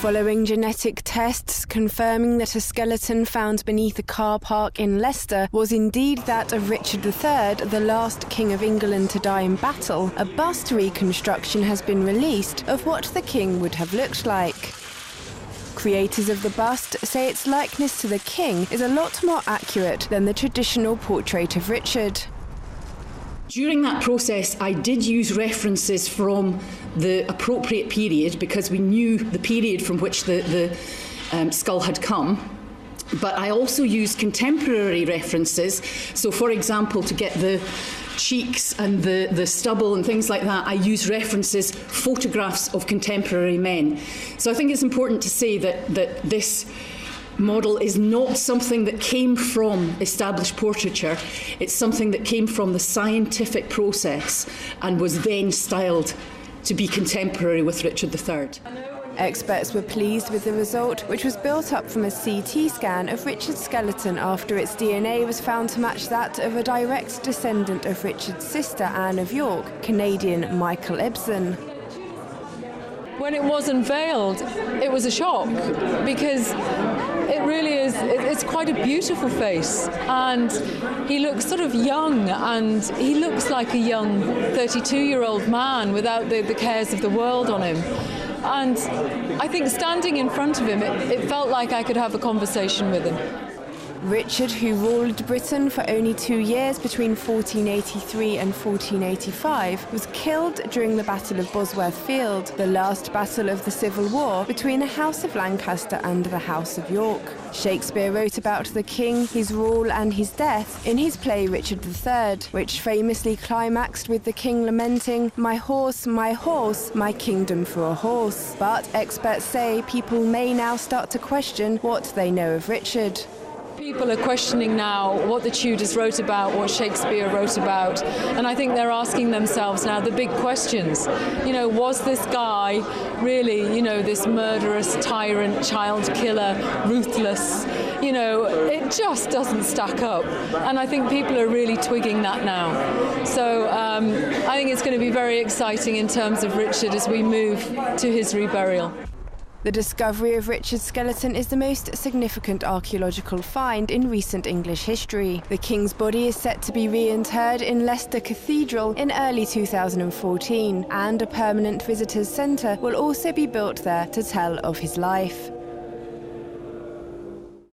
Following genetic tests confirming that a skeleton found beneath a car park in Leicester was indeed that of Richard III, the last King of England to die in battle, a bust reconstruction has been released of what the king would have looked like. Creators of the bust say its likeness to the king is a lot more accurate than the traditional portrait of Richard. During that process, I did use references from the appropriate period because we knew the period from which the skull had come. But I also used contemporary references. So, for example, to get the cheeks and the stubble and things like that, I use references, photographs of contemporary men. So I think it's important to say that this model is not something that came from established portraiture. It's something that came from the scientific process and was then styled to be contemporary with Richard III. Experts were pleased with the result, which was built up from a CT scan of Richard's skeleton after its DNA was found to match that of a direct descendant of Richard's sister, Anne of York, Canadian Michael Ibsen. When it was unveiled, it was a shock because it really is, it's quite a beautiful face, and he looks sort of young, and he looks like a young 32-year-old man without the cares of the world on him. And I think standing in front of him, it felt like I could have a conversation with him. Richard, who ruled Britain for only 2 years between 1483 and 1485, was killed during the Battle of Bosworth Field, the last battle of the Civil War between the House of Lancaster and the House of York. Shakespeare wrote about the king, his rule and his death in his play Richard III, which famously climaxed with the king lamenting, my horse, my kingdom for a horse." But experts say people may now start to question what they know of Richard. People are questioning now what the Tudors wrote about, what Shakespeare wrote about, and I think they're asking themselves now the big questions. Was this guy really, this murderous tyrant, child killer, ruthless? It just doesn't stack up, and I think people are really twigging that now. So I think it's going to be very exciting in terms of Richard as we move to his reburial. The discovery of Richard's skeleton is the most significant archaeological find in recent English history. The king's body is set to be reinterred in Leicester Cathedral in early 2014, and a permanent visitors' centre will also be built there to tell of his life.